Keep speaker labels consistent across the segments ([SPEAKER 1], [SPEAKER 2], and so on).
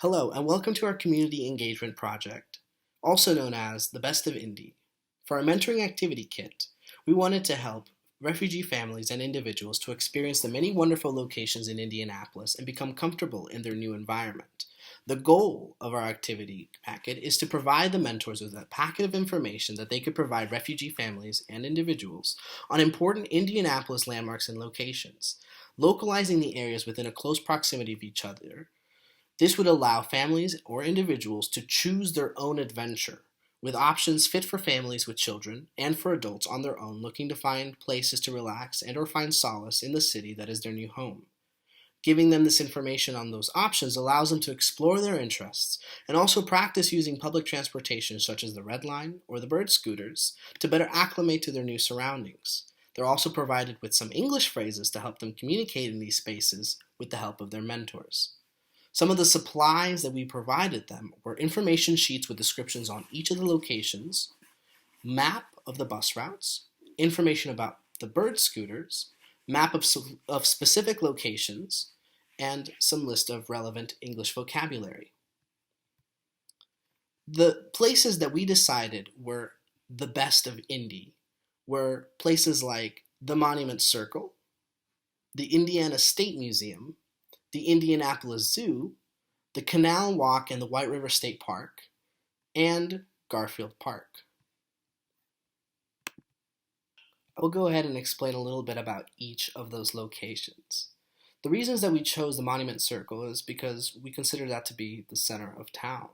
[SPEAKER 1] Hello, and welcome to our Community Engagement Project, also known as the Best of Indy. For our mentoring activity kit, we wanted to help refugee families and individuals to experience the many wonderful locations in Indianapolis and become comfortable in their new environment. The goal of our activity packet is to provide the mentors with a packet of information that they could provide refugee families and individuals on important Indianapolis landmarks and locations, localizing the areas within a close proximity of each other. This would allow families or individuals to choose their own adventure, with options fit for families with children and for adults on their own looking to find places to relax and or find solace in the city that is their new home. Giving them this information on those options allows them to explore their interests and also practice using public transportation such as the Red Line or the bird scooters to better acclimate to their new surroundings. They're also provided with some English phrases to help them communicate in these spaces with the help of their mentors. Some of the supplies that we provided them were information sheets with descriptions on each of the locations, map of the bus routes, information about the bird scooters, map of specific locations, and some list of relevant English vocabulary. The places that we decided were the best of Indy were places like the Monument Circle, the Indiana State Museum, the Indianapolis Zoo, the Canal Walk and the White River State Park, and Garfield Park. I will go ahead and explain a little bit about each of those locations. The reasons that we chose the Monument Circle is because we consider that to be the center of town.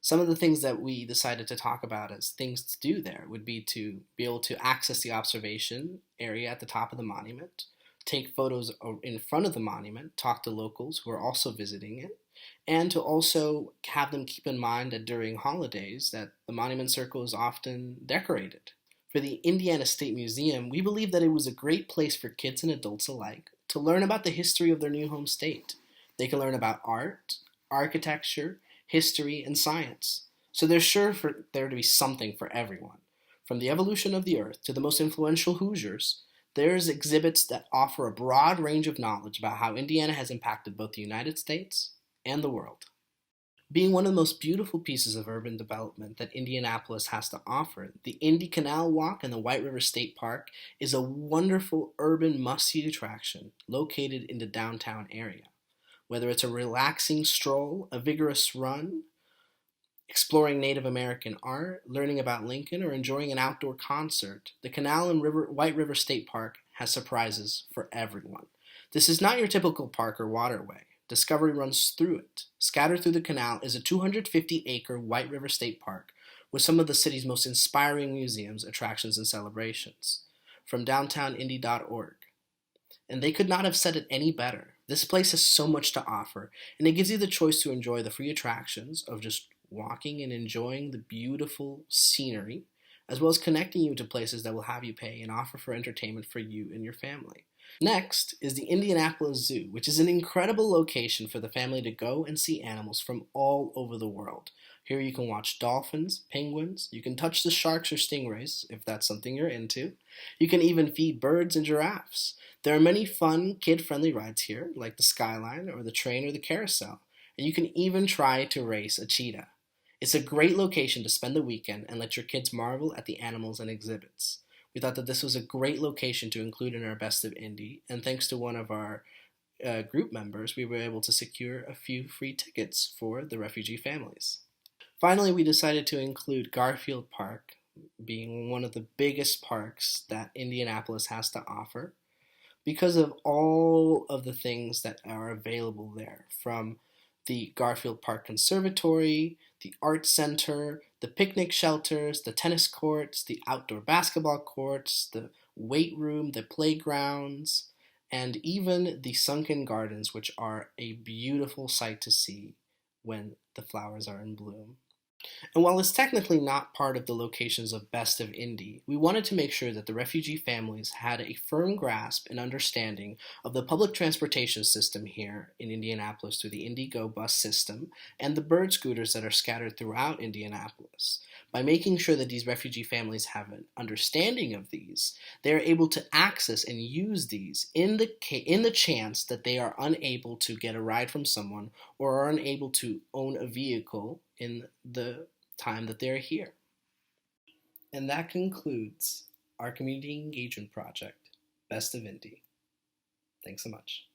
[SPEAKER 1] Some of the things that we decided to talk about as things to do there would be to be able to access the observation area at the top of the monument, take photos in front of the monument, talk to locals who are also visiting it, and to also have them keep in mind that during holidays that the Monument Circle is often decorated. For the Indiana State Museum, we believe that it was a great place for kids and adults alike to learn about the history of their new home state. They can learn about art, architecture, history, and science. So there's sure for there to be something for everyone. From the evolution of the earth to the most influential Hoosiers, there's exhibits that offer a broad range of knowledge about how Indiana has impacted both the United States and the world. Being one of the most beautiful pieces of urban development that Indianapolis has to offer, the Indy Canal Walk and the White River State Park is a wonderful urban must-see attraction located in the downtown area. Whether it's a relaxing stroll, a vigorous run, exploring Native American art, learning about Lincoln, or enjoying an outdoor concert, the Canal and White River State Park has surprises for everyone. This is not your typical park or waterway. Discovery runs through it. Scattered through the canal is a 250-acre White River State Park with some of the city's most inspiring museums, attractions, and celebrations. From downtownindy.org. And they could not have said it any better. This place has so much to offer, and it gives you the choice to enjoy the free attractions of just walking and enjoying the beautiful scenery, as well as connecting you to places that will have you pay and offer for entertainment for you and your family. Next is the Indianapolis Zoo, which is an incredible location for the family to go and see animals from all over the world. Here you can watch dolphins, penguins, you can touch the sharks or stingrays, if that's something you're into. You can even feed birds and giraffes. There are many fun, kid-friendly rides here, like the Skyline or the train or the carousel, and you can even try to race a cheetah. It's a great location to spend the weekend and let your kids marvel at the animals and exhibits. We thought that this was a great location to include in our Best of Indy, and thanks to one of our group members, we were able to secure a few free tickets for the refugee families. Finally, we decided to include Garfield Park, being one of the biggest parks that Indianapolis has to offer, because of all of the things that are available there, from the Garfield Park Conservatory, the Art Center, the picnic shelters, the tennis courts, the outdoor basketball courts, the weight room, the playgrounds, and even the sunken gardens, which are a beautiful sight to see when the flowers are in bloom. And while it's technically not part of the locations of Best of Indy, we wanted to make sure that the refugee families had a firm grasp and understanding of the public transportation system here in Indianapolis through the Indigo bus system and the bird scooters that are scattered throughout Indianapolis. By making sure that these refugee families have an understanding of these, they are able to access and use these in the chance that they are unable to get a ride from someone or are unable to own a vehicle in the time that they're here. And that concludes our community engagement project, Best of Indy. Thanks so much.